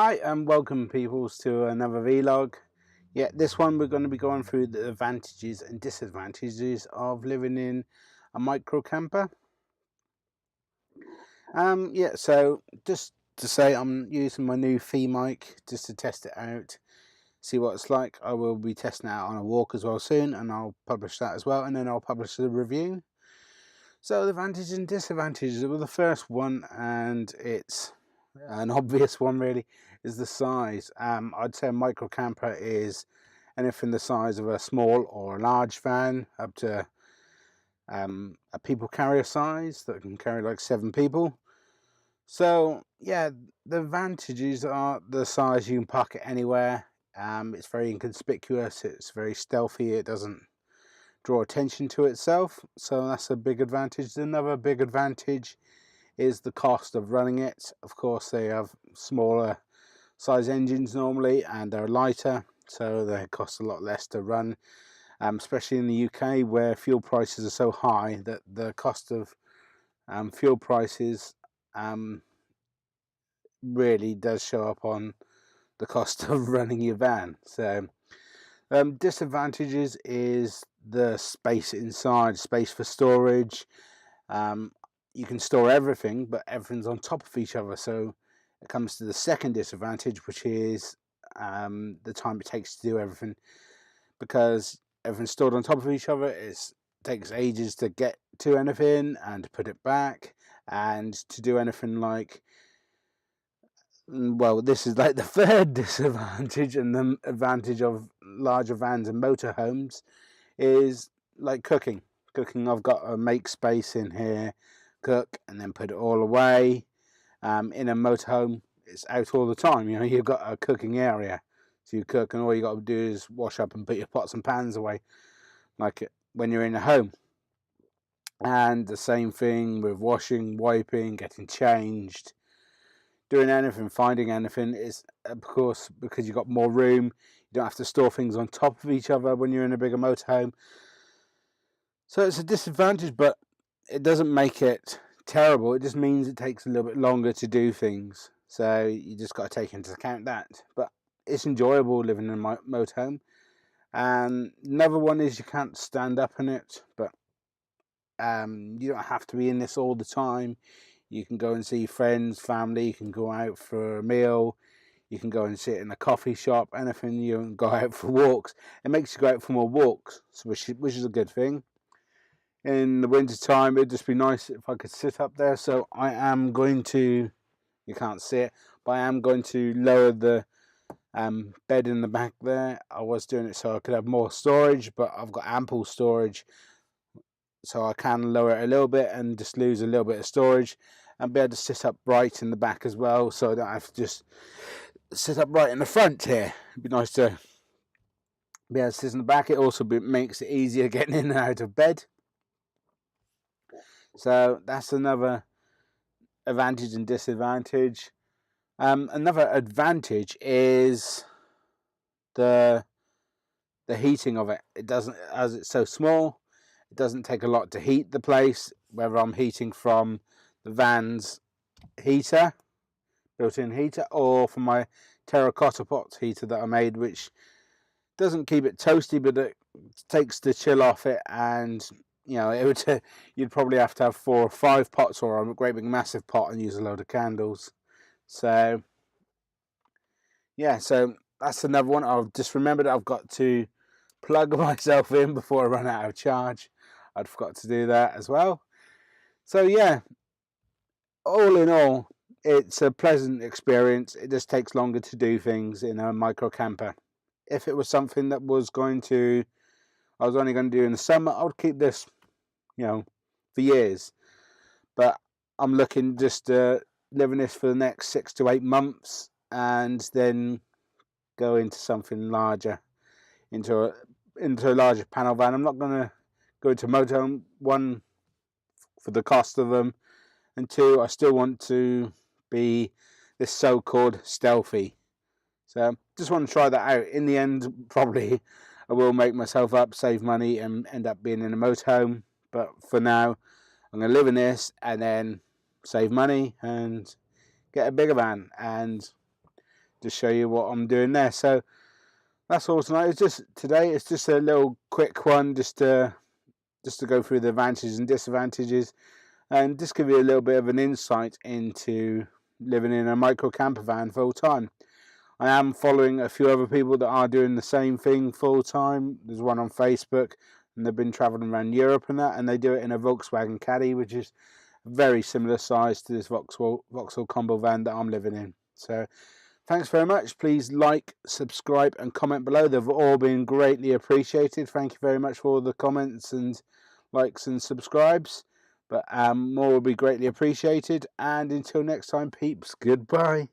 Hi and welcome peoples to another vlog. Yeah, this one we're going to be going through the advantages and disadvantages of living in a micro camper. Yeah, so just to say I'm using my new Fee mic just to test it out, see what it's like. I will be testing it out on a walk as well soon, and I'll publish that as well, and then I'll publish the review. So the advantages and disadvantages, well, the first one, and it's an obvious one really, is the size. I'd say a micro camper is anything the size of a small or a large van, up to a people carrier size that can carry like 7 people. So yeah, the advantages are the size. You can park it anywhere. It's very inconspicuous, it's very stealthy, it doesn't draw attention to itself, so that's a big advantage. Another big advantage is the cost of running it. Of course, they have smaller size engines normally, and they're lighter, so they cost a lot less to run, especially in the UK where fuel prices are so high that the cost of fuel prices really does show up on the cost of running your van. So disadvantages is the space inside, space for storage. You can store everything, but everything's on top of each other. So it comes to the second disadvantage, which is the time it takes to do everything, because everything's stored on top of each other. It takes ages to get to anything and to put it back, and to do anything like, well, this is like the third disadvantage, and the advantage of larger vans and motorhomes is like cooking. I've got to make space in here, cook, and then put it all away. In a motorhome, it's out all the time. You know, you've got a cooking area, so you cook, and all you got to do is wash up and put your pots and pans away, like when you're in a home. And the same thing with washing, wiping, getting changed, doing anything, finding anything. Is, of course, because you've got more room, you don't have to store things on top of each other when you're in a bigger motorhome. So it's a disadvantage, but it doesn't make it terrible. It just means it takes a little bit longer to do things. So you just got to take into account that. But it's enjoyable living in a motorhome. And another one is you can't stand up in it, but you don't have to be in this all the time. You can go and see friends, family. You can go out for a meal. You can go and sit in a coffee shop. Anything. You can go out for walks. It makes you go out for more walks, which is a good thing. In the winter time, it'd just be nice if I could sit up there. So I am going to, you can't see it, but I am going to lower the bed in the back there. I was doing it so I could have more storage, but I've got ample storage, so I can lower it a little bit and just lose a little bit of storage, and be able to sit upright in the back as well, so I don't have to just sit upright in the front here. It'd be nice to be able to sit in the back. It also makes it easier getting in and out of bed. So that's another advantage and disadvantage. Another advantage is the heating of it. It doesn't, as it's so small, it doesn't take a lot to heat the place. Whether I'm heating from the van's heater, built-in heater, or from my terracotta pot heater that I made, which doesn't keep it toasty, but it takes the chill off it. And you know, it would you'd probably have to have 4 or 5 pots, or a great big massive pot, and use a load of candles. So yeah, so that's another one. I've just remembered I've got to plug myself in before I run out of charge. I'd forgot to do that as well. So yeah, all in all, it's a pleasant experience. It just takes longer to do things in a micro camper. If it was something that I was only going to do in the summer, I would keep this, you know, for years. But I'm looking just to live in this for the next 6 to 8 months, and then go into something larger, into a larger panel van. I'm not going to go into motorhome, one, for the cost of them, and two, I still want to be this so-called stealthy. So just want to try that out. In the end, probably I will make myself up, save money, and end up being in a motorhome. But for now, I'm going to live in this and then save money and get a bigger van and to show you what I'm doing there. So that's all tonight. It's just a little quick one, just to go through the advantages and disadvantages, and just give you a little bit of an insight into living in a micro camper van full time. I am following a few other people that are doing the same thing full time. There's one on Facebook, and they've been traveling around Europe and that, and they do it in a Volkswagen Caddy, which is very similar size to this Vauxhall combo van that I'm living in. So thanks very much. Please like, subscribe, and comment below. They've all been greatly appreciated. Thank you very much for all the comments and likes and subscribes. But more will be greatly appreciated. And until next time, peeps, goodbye.